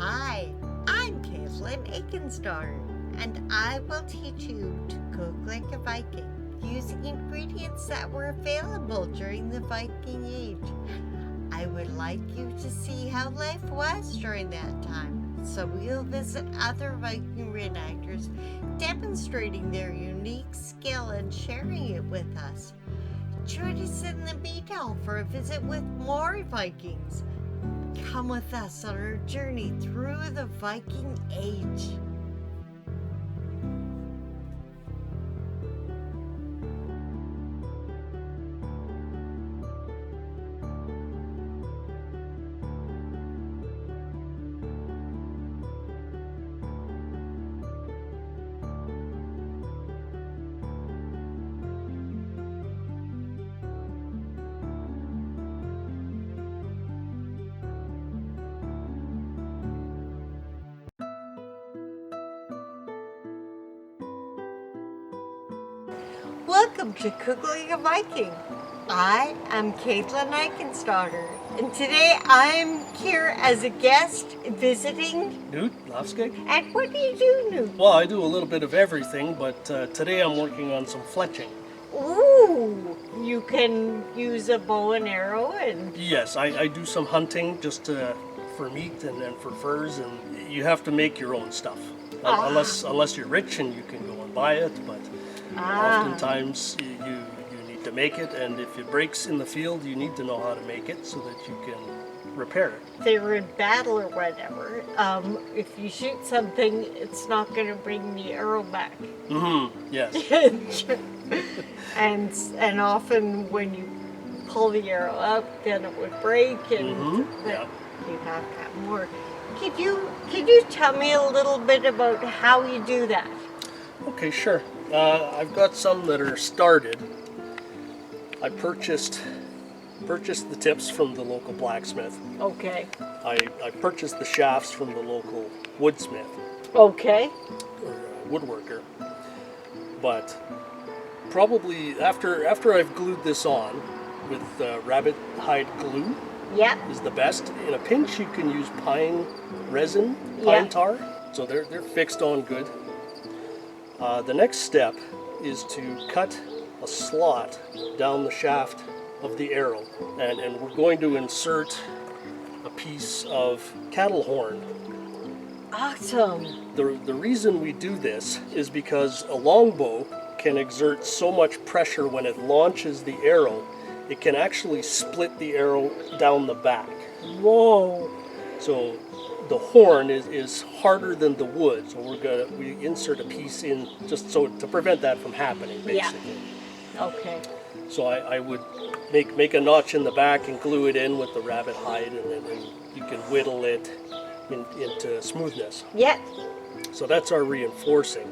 Hi, I'm Caitlin Aikensdaughter, and I will teach you to cook like a Viking using ingredients that were available during the Viking Age. I would like you to see how life was during that time, so we'll visit other Viking reenactors demonstrating their unique skill and sharing it with us. Join us in the meadow for a visit with more Vikings. Come with us on our journey through the Viking Age. Welcome to Cook Like a Viking. I am Caitlin Aikensdaughter, and today I'm here as a guest visiting. Knut the And what do you do, Knut? Well, I do a little bit of everything, but today I'm working on some fletching. Ooh, you can use a bow and arrow and... Yes, I do some hunting just for meat and for furs, and you have to make your own stuff. Unless you're rich and you can go and buy it, but oftentimes you need to make it, and if it breaks in the field, you need to know how to make it so that you can repair it. If they were in battle or whatever, if you shoot something, it's not going to bring the arrow back. Mm-hmm, yes. and often when you pull the arrow up, then it would break, and you have to have more. Could you tell me a little bit about how you do that? Okay, sure. I've got some that are started. I purchased the tips from the local blacksmith. Okay. I purchased the shafts from the local woodsmith. Okay. Or woodworker. But probably after I've glued this on with rabbit hide glue, is the best. In a pinch, you can use pine resin, pine tar, so they're fixed on good. The next step is to cut a slot down the shaft of the arrow, and we're going to insert a piece of cattle horn. Awesome. The reason we do this is because a longbow can exert so much pressure when it launches the arrow, it can actually split the arrow down the back. Whoa. So the horn is harder than the wood, so we insert a piece in just so to prevent that from happening, basically. Yeah. Okay. So I would make a notch in the back and glue it in with the rabbit hide, and then you can whittle it into smoothness. Yeah. So that's our reinforcing.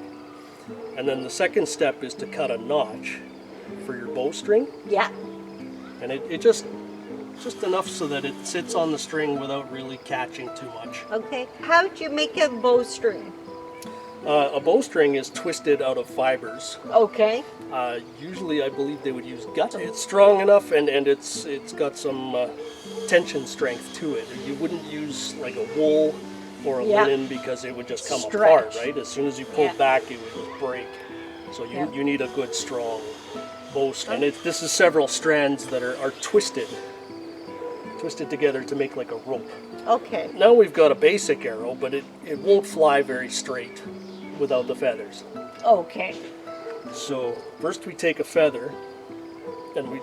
And then the second step is to cut a notch for your bowstring. Yeah. And it just enough so that it sits on the string without really catching too much. Okay. How'd you make a bowstring? A bowstring is twisted out of fibers. Okay. Usually I believe they would use gut. It's strong enough and it's got some tension strength to it. You wouldn't use like a wool or a linen because it would just come apart, right? As soon as you pulled back, it would just break. So you need a good strong bowstring. And this is several strands that are twisted together to make like a rope. Okay. Now we've got a basic arrow, but it won't fly very straight without the feathers. Okay. So first we take a feather and we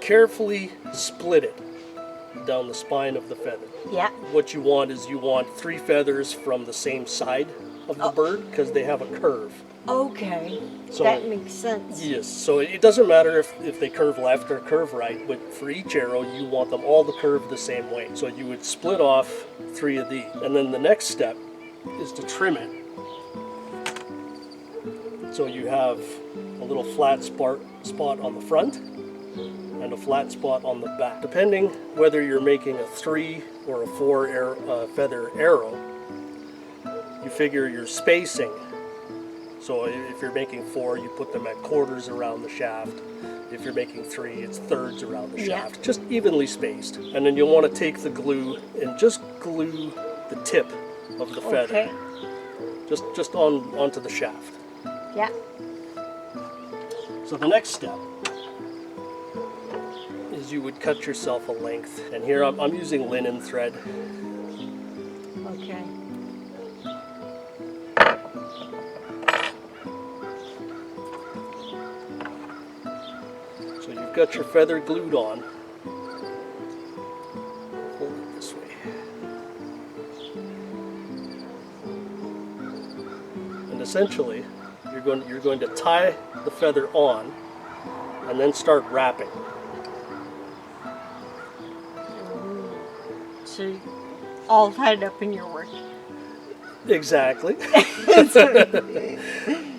carefully split it down the spine of the feather. Yeah. What you want is 3 feathers from the same side of the bird because they have a curve. Okay. So, that makes sense. Yes, so it doesn't matter if they curve left or curve right, but for each arrow you want them all to curve the same way. So you would split off 3 of these. And then the next step is to trim it. So you have a little flat spot on the front and a flat spot on the back. Depending whether you're making a 3 or a 4 feather arrow, you figure your spacing. So if you're making 4, you put them at quarters around the shaft. If you're making 3, it's thirds around the shaft, just evenly spaced. And then you'll want to take the glue and just glue the tip of the feather. Okay. Just onto the shaft. Yeah. So the next step is you would cut yourself a length, and here I'm using linen thread. Okay. So you've got your feather glued on. Hold it this way. And essentially, you're going to tie the feather on and then start wrapping. So all tied up in your work. Exactly.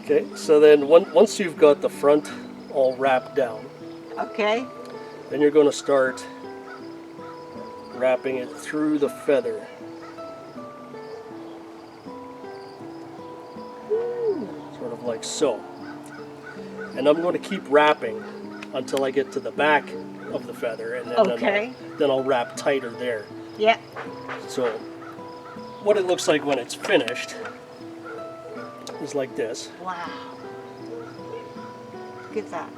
Okay, so then once you've got the front all wrapped down, Okay. then you're going to start wrapping it through the feather. Sort of like so. And I'm going to keep wrapping until I get to the back of the feather, and then I'll wrap tighter there. Yeah. So what it looks like when it's finished is like this. Wow. Look at that.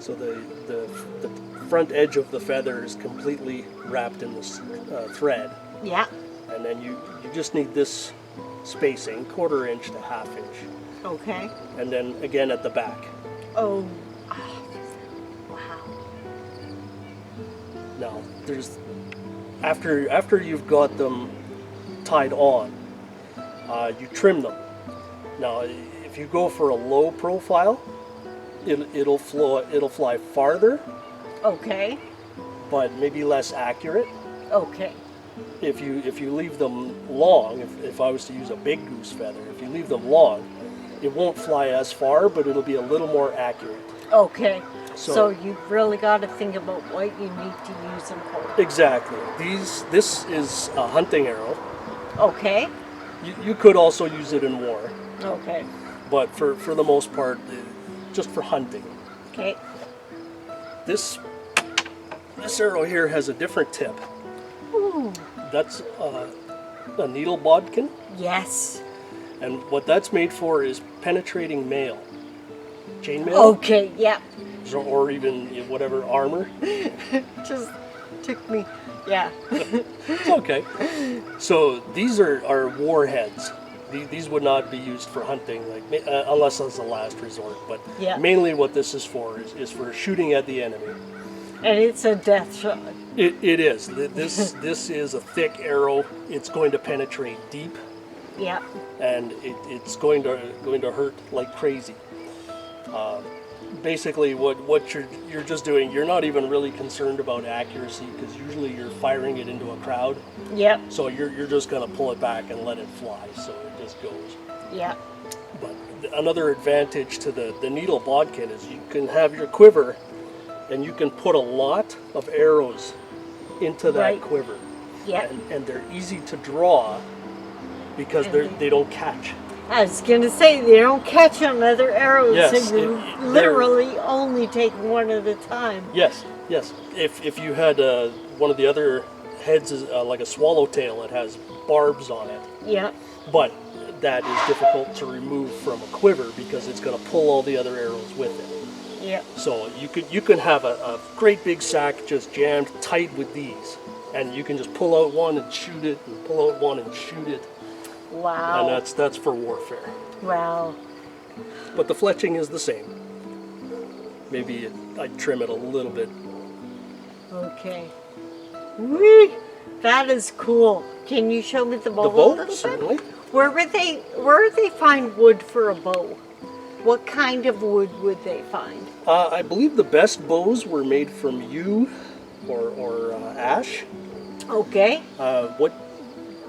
So the front edge of the feather is completely wrapped in this thread. Yeah. And then you just need this spacing, 1/4 inch to 1/2 inch. Okay. And then again at the back. Oh. Wow. Now there's after you've got them tied on, you trim them. Now if you go for a low profile, it'll fly farther. Okay. But maybe less accurate. Okay. If you leave them long, if I was to use a big goose feather, if you leave them long, it won't fly as far, but it'll be a little more accurate. Okay. So So you've really got to think about what you need to use them for. Exactly. This is a hunting arrow. Okay. You could also use it in war, Okay. but for the most part, just for hunting. Okay. This arrow here has a different tip. Ooh. That's a needle bodkin, Yes. and what that's made for is penetrating mail, chainmail, Okay. Yeah. or even whatever armor. Just took me. Yeah. It's okay. So these are warheads. These would not be used for hunting, like unless as a last resort. But Yeah. mainly, what this is for is for shooting at the enemy. And it's a death shot. It is. This is a thick arrow. It's going to penetrate deep, Yeah. and it's going to hurt like crazy. Basically, what you're just doing, you're not even really concerned about accuracy, because usually you're firing it into a crowd. Yep. So you're just going to pull it back and let it fly, so it just goes. Yeah. But another advantage to the needle bodkin is you can have your quiver, and you can put a lot of arrows into that Right. quiver. Yeah. And they're easy to draw because they don't catch. I was gonna say they don't catch on other arrows. Yes, So you literally only take one at a time. Yes. If you had one of the other heads is like a swallowtail, it has barbs on it. Yeah. But that is difficult to remove from a quiver because it's going to pull all the other arrows with it. Yeah. So you can have a great big sack just jammed tight with these, and you can just pull out one and shoot it, and pull out one and shoot it. Wow. And that's for warfare. Wow. But the fletching is the same. Maybe I'd trim it a little bit. Okay. Whee! That is cool. Can you show me the bow The a bow, little certainly. bit? Where would they find wood for a bow? What kind of wood would they find? I believe the best bows were made from yew or ash. Okay.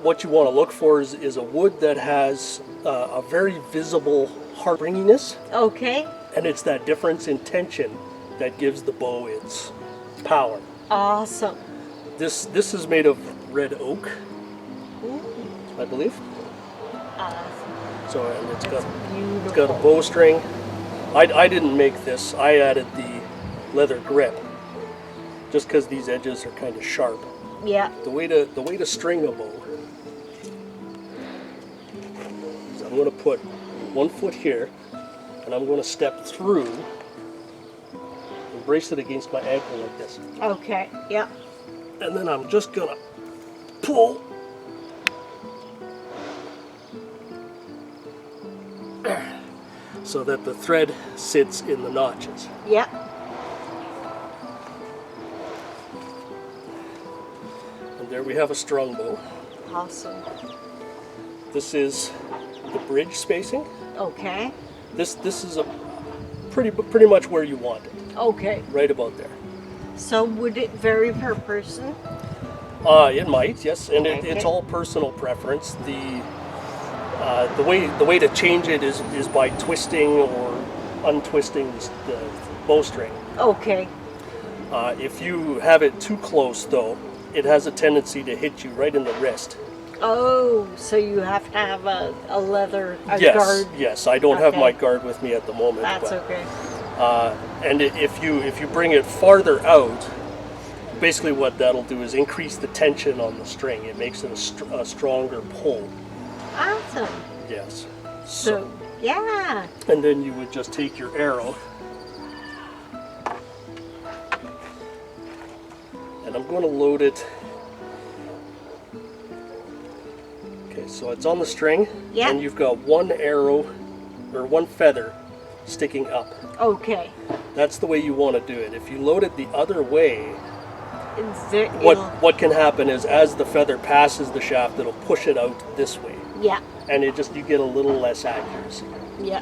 What you want to look for is a wood that has a very visible heartbringiness, Okay. and it's that difference in tension that gives the bow its power. Awesome. This is made of red oak, Ooh, I believe. awesome. So and it's got Beautiful. a bowstring. I didn't make this. I added the leather grip, just because these edges are kind of sharp. Yeah. The way to string a bow I'm going to put 1 foot here, and I'm going to step through and brace it against my ankle like this. Okay, yep. And then I'm just going to pull. So that the thread sits in the notches. Yep. And there we have a strongbow. Awesome. This is the bridge spacing. Okay. This is a pretty much where you want it. Okay. Right about there. So would it vary per person? It might, yes, and Okay. it's all personal preference. The way to change it is by twisting or untwisting the bowstring. Okay. If you have it too close, though, it has a tendency to hit you right in the wrist. Oh, so you have to have a leather Yes, guard. yes. I don't have Okay. my guard with me at the moment. That's but, okay. And if you bring it farther out, basically what that'll do is increase the tension on the string. It makes it a stronger pull. Awesome. Yes. So, yeah. And then you would just take your arrow, and I'm going to load it. Okay, so it's on the string, Yeah. and you've got one arrow or one feather sticking up. Okay. That's the way you want to do it. If you load it the other way, It'll- what can happen is as the feather passes the shaft, it'll push it out this way, Yeah. and you get a little less accuracy. Yeah.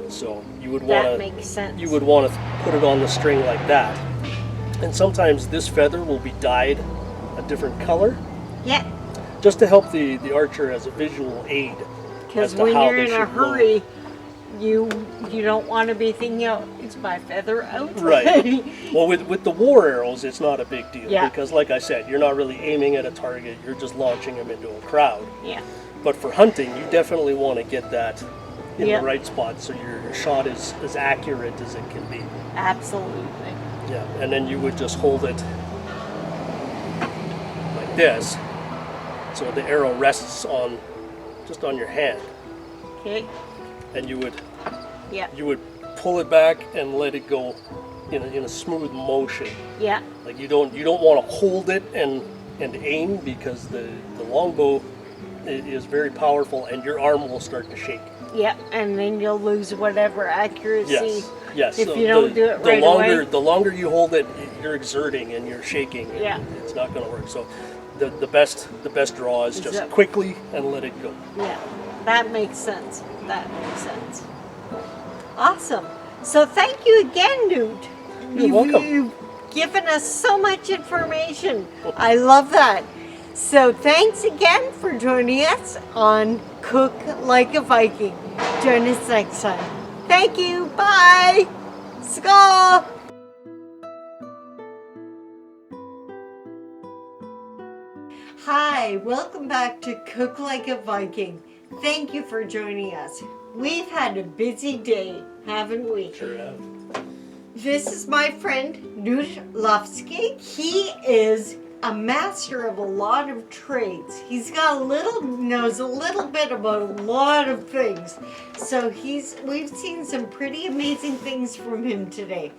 So you would That want to makes sense. you would want to put it on the string like that. And sometimes this feather will be dyed a different color, Yeah. just to help the archer as a visual aid. Because as to when how you're they in a should load. hurry, you don't want to be thinking, oh, is my feather out? Right. Well, with the war arrows, it's not a big deal Yeah. because, like I said, you're not really aiming at a target; you're just launching them into a crowd. Yeah. But for hunting, you definitely want to get that in Yeah. the right spot so your shot is as accurate as it can be. Absolutely. Yeah, and then you would just hold it like this, so the arrow rests just on your hand, Okay. and you would Yeah. pull it back and let it go in a smooth motion. Yeah. Like you don't want to hold it and aim, because the longbow is very powerful and your arm will start to shake. Yeah. And then you'll lose whatever accuracy. Yes. If So you don't do it right away. The longer you hold it, you're exerting and you're shaking. And Yeah. it's not going to work. So the best draw is just that- quickly and let it go. Yeah. That makes sense. That makes sense. Awesome. So thank you again, Knut. You're welcome. You've given us so much information. I love that. So thanks again for joining us on Cook Like a Viking. Join us next time. Thank you. Bye. Skål. Hi, welcome back to Cook Like a Viking. Thank you for joining us. We've had a busy day, haven't we? Sure have. This is my friend Knut Lofsky. He is a master of a lot of trades. He's got knows a little bit about a lot of things. So we've seen some pretty amazing things from him today.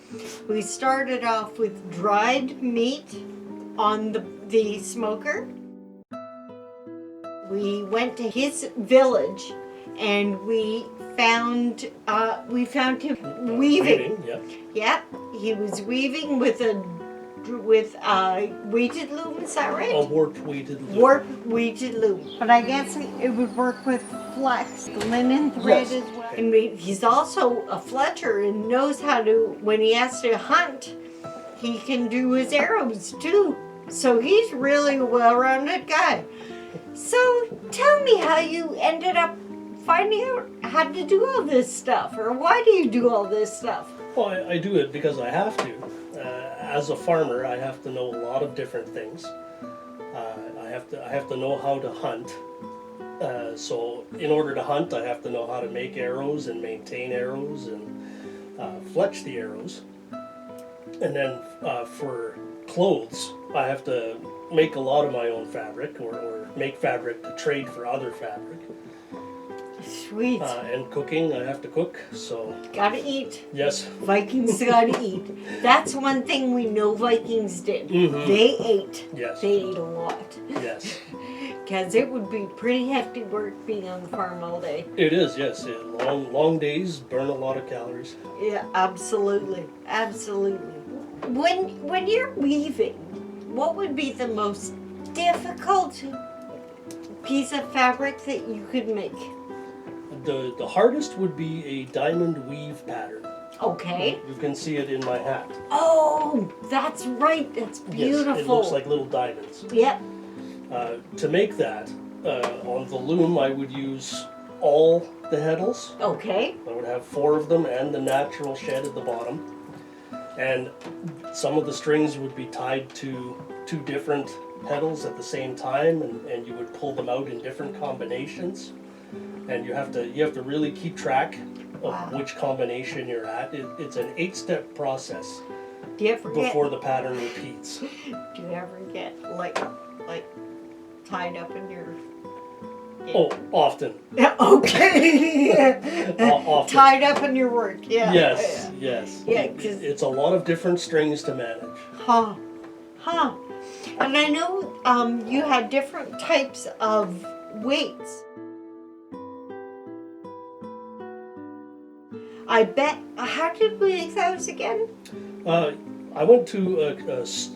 We started off with dried meat on the smoker. We went to his village and we found him weaving. Yeah. Yep, he was weaving with weighted loom. Is that right? A warped weighted loom. Warped weighted loom. But I guess it would work with flex, linen thread Yes. as well. And he's also a Fletcher and knows how to, when he has to hunt, he can do his arrows too. So he's really a well-rounded guy. So tell me how you ended up finding out how to do all this stuff, or why do you do all this stuff? Well, I do it because I have to. As a farmer, I have to know a lot of different things. I have to know how to hunt. So in order to hunt, I have to know how to make arrows and maintain arrows and fletch the arrows. And then for clothes, I have to make a lot of my own fabric or make fabric to trade for other fabric. Sweet. And cooking, I have to cook, so. Gotta eat. Yes. Vikings gotta eat. That's one thing we know Vikings did. Mm-hmm. They ate. Yes. They ate a lot. Yes. Because it would be pretty hefty work being on the farm all day. It is, yes. Long days burn a lot of calories. Yeah, absolutely. Absolutely. When you're weaving, what would be the most difficult piece of fabric that you could make? The hardest would be a diamond weave pattern. Okay. You can see it in my hat. Oh, that's right. That's beautiful. Yes, it looks like little diamonds. Yep. To make that, on the loom I would use all the heddles. Okay. I would have 4 of them and the natural shed at the bottom. And some of the strings would be tied to 2 different heddles at the same time, and you would pull them out in different combinations. And you have to really keep track of which combination you're at. It's an 8-step process before the pattern repeats. Do you ever get like tied up in your... Oh, often. Okay. Often. Tied up in your work, yeah. Yes. Yeah, It's a lot of different strings to manage. Huh. And I know you had different types of weights. I bet. How did we make those again? I went to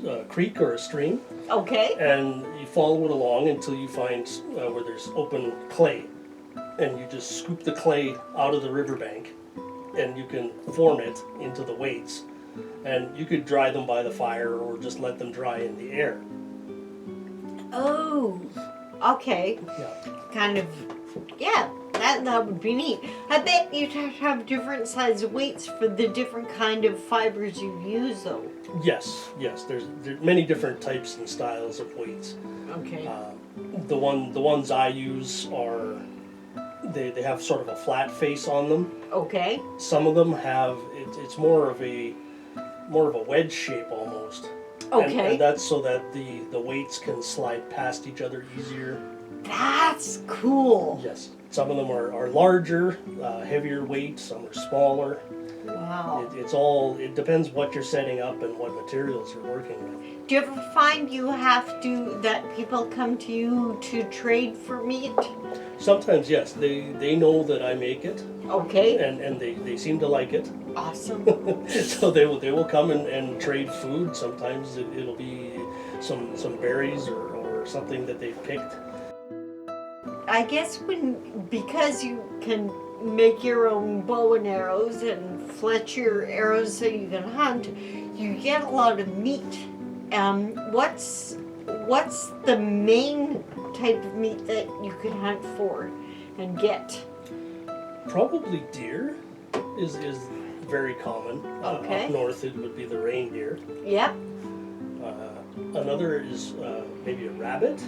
a creek or a stream. Okay. And you follow it along until you find where there's open clay. And you just scoop the clay out of the riverbank, and you can form it into the weights. And you could dry them by the fire or just let them dry in the air. Oh, okay. Yeah. Kind of, yeah, that would be neat. I bet you'd have different size weights for the different kind of fibers you use, though. Yes. There's many different types and styles of weights. Okay. The ones I use are they have sort of a flat face on them. Okay. Some of them have it's more of a wedge shape almost. Okay. And that's so that the weights can slide past each other easier. That's cool. Yes. Some of them are larger, heavier weight. Some are smaller. Wow. It depends what you're setting up and what materials you're working with. Do you ever find that people come to you to trade for meat? Sometimes, yes. They know that I make it. Okay. And they seem to like it. Awesome. So they will come and trade food. Sometimes it'll be some berries or something that they've picked. I guess because you can make your own bow and arrows and fletch your arrows so you can hunt, you get a lot of meat. What's the main type of meat that you could hunt for and get? Probably deer is very common. Okay. Up north it would be the reindeer. Yep. Another is maybe a rabbit.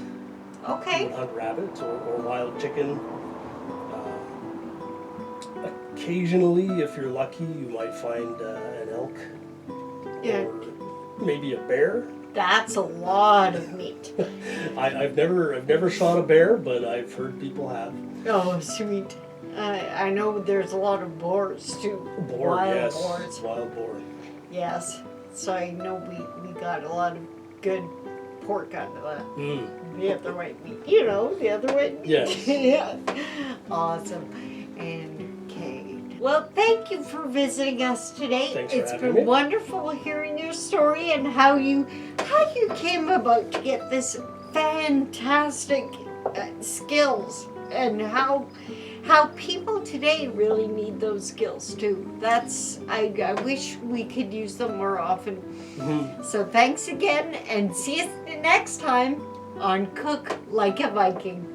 Okay. You would hunt rabbits or wild chicken. Occasionally, if you're lucky, you might find an elk. Yeah. Or maybe a bear. That's a lot of meat. I've never shot a bear, but I've heard people have. Oh, sweet. I know there's a lot of boars too. Wild boars. Wild boar. Yes. So I know we got a lot of good pork out of that. The other white meat. You know, the other white meat. Yes. Yeah. Awesome. And Kate. Well, thank you for visiting us today. Thanks for It's having been me. wonderful hearing your story and how you came about to get this fantastic skills and how people today really need those skills too. I wish we could use them more often. So thanks again, and see you next time on Cook Like a Viking.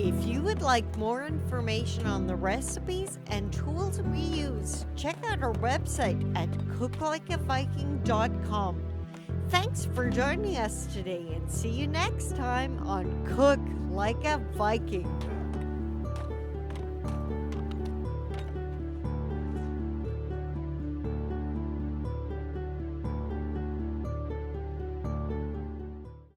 If you would like more information on the recipes and tools we use, check out our website at cooklikeaviking.com. Thanks for joining us today, and see you next time on Cook Like a Viking.